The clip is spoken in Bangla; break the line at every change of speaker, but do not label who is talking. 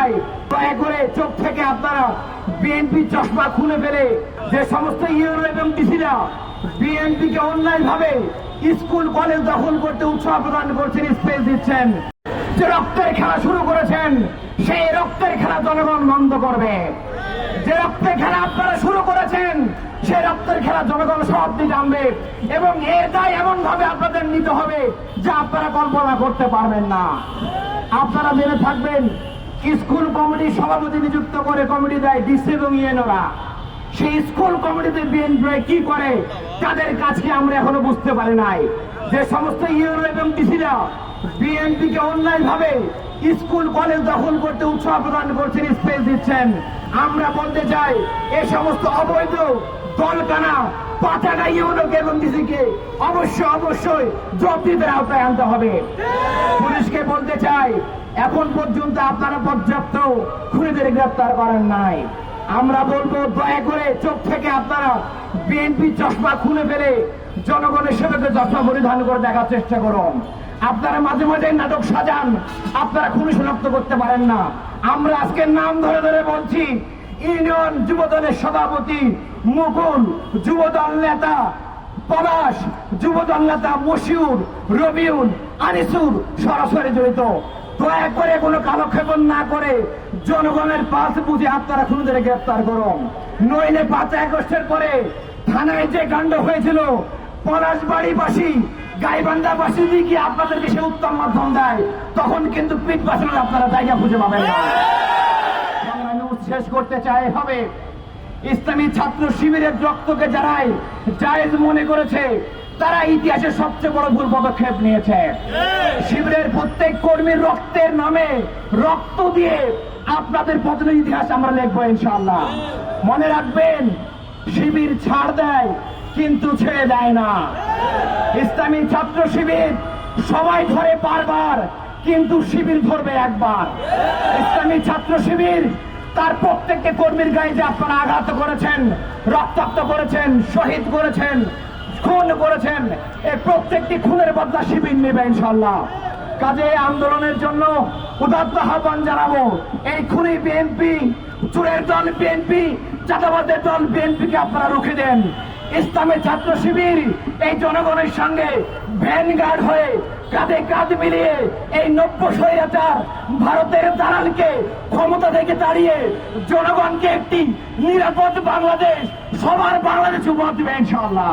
চাই দয়া করে চোখ থেকে আপনারা বিএনপি চশমা খুলে ফেলে যে সমস্ত ইউরো এবং ডিসিরা বিএনপিকে অন্যায় ভাবে স্কুল কলেজ দখল করতে উৎসাহ প্রদান করছেন, স্পেস দিচ্ছেন, যে রক্তের খেলা শুরু করেছেন সেই রক্তের খেলা জনগণ বন্ধ করবে। যে রক্তের খেলা আপনারা শুরু করেছেন সেই রক্তের খেলা জনগণ সমাপ্তি জানবে এবং এর দায় এমন ভাবে আপনাদের নিতে হবে যে আপনারা কল্পনা করতে পারবেন না। আপনারা জেনে থাকবেন স্কুল কমিটির সভাপতি নিযুক্ত করে কমিটি দেয় ডিসি এবং ইউএনওরা। সেই স্কুল কমিটিতে বিএনপি কি করে তাদের কাজকে আমরা এখনো বুঝতে পারি নাই। যে সমস্ত ইউএনও এবং ডিসিরা বিএনপিকে অন্যায় ভাবে স্কুল কলেজ দখল করতে উৎসাহ প্রদান করছেন, স্পেস দিচ্ছেন, আমরা বলতে চাই এই সমস্ত অবৈধ দলকানা পাচারা ইউএনওকে এবং ডিসিকে অবশ্যই জবাবদিহির আওতায় আনতে হবে। পুলিশকে বলতে চাই এখন পর্যন্ত আপনারা পর্যাপ্ত খুনিদের গ্রেপ্তার করেন নাই। আমরা বলবো দয়া করে চোখ থেকে আপনারা বিএনপি চশমা খুলে ফেলে জনগণের সেবাকে চশমা পরিধান করে দেখার চেষ্টা করুন। আপনারা মাঝে মাঝে নাটক সাজান, আপনারা খুনি শনাক্ত করতে পারেন না। আমরা আজকে নাম ধরে ধরে বলছি, ইউনিয়ন যুবদলের সভাপতি মুকুল, যুবদল নেতা পলাশ, যুবদল নেতা মশিউর, রবিউল, আনিসুর সরাসরি জড়িত। দয়া করে কোনো কালক্ষেপণ না করে জনগণের পাশ বুঝে আপনারা খুনিদের গ্রেপ্তার করুন। নইলে 5 আগস্টের পরে থানায় যে কাণ্ড হয়েছিল, পলাশবাড়িবাসী গাইবান্ধাবাসী দিকে আপনাদেরকে সে উত্তম মাধ্যম দেয়, তখন কিন্তু পিঠ বাঁচানোর আপনারা জায়গা খুঁজে পাবেন না। শেষ করতে চাই হবে ইসলামী ছাত্র শিবিরের রক্তকে যারাই জায়েজ মনে করেছে তারা ইতিহাসের সবচেয়ে বড় ভুল পদক্ষেপ নিয়েছে। শিবিরের প্রত্যেক কর্মীর রক্তের নামে রক্ত দিয়ে আপনাদের পতনের ইতিহাস আমরা লিখবো ইনশাআল্লাহ। মনে রাখবেন, শিবির ছাড় দেয় কিন্তু ছেড়ে দেয় না। ইসলামী ছাত্র শিবির সবাই ধরে বারবার, কিন্তু শিবির ধরবে একবার। ইসলামী ছাত্র শিবির তার প্রত্যেককে কর্মীর গায়ে যে আপনারা আঘাত করেছেন, রক্তাক্ত করেছেন, শহীদ করেছেন, খুন করেছেন, এই প্রত্যেকটি খুনের বদলা শিবির নেবে ইনশাআল্লাহ। কাজে আন্দোলনের জন্য উদাত্ত আহ্বান জানাবো। এই খুনি বিএনপি, চোরের দল বিএনপি, চাঁদাবাজের দল বিএনপিকে আপনারা রুখে দেন। ইসলামী ছাত্র শিবির এই জনগণের সঙ্গে ভ্যানগার্ড হয়ে কাঁধে কাঁধ মিলিয়ে এই 90 স্বৈরাচার ভারতের দালালকে ক্ষমতা থেকে তাড়িয়ে জনগণকে একটি নিরাপদ বাংলাদেশ, সবার বাংলাদেশ উপহার দেবে ইনশাআল্লাহ।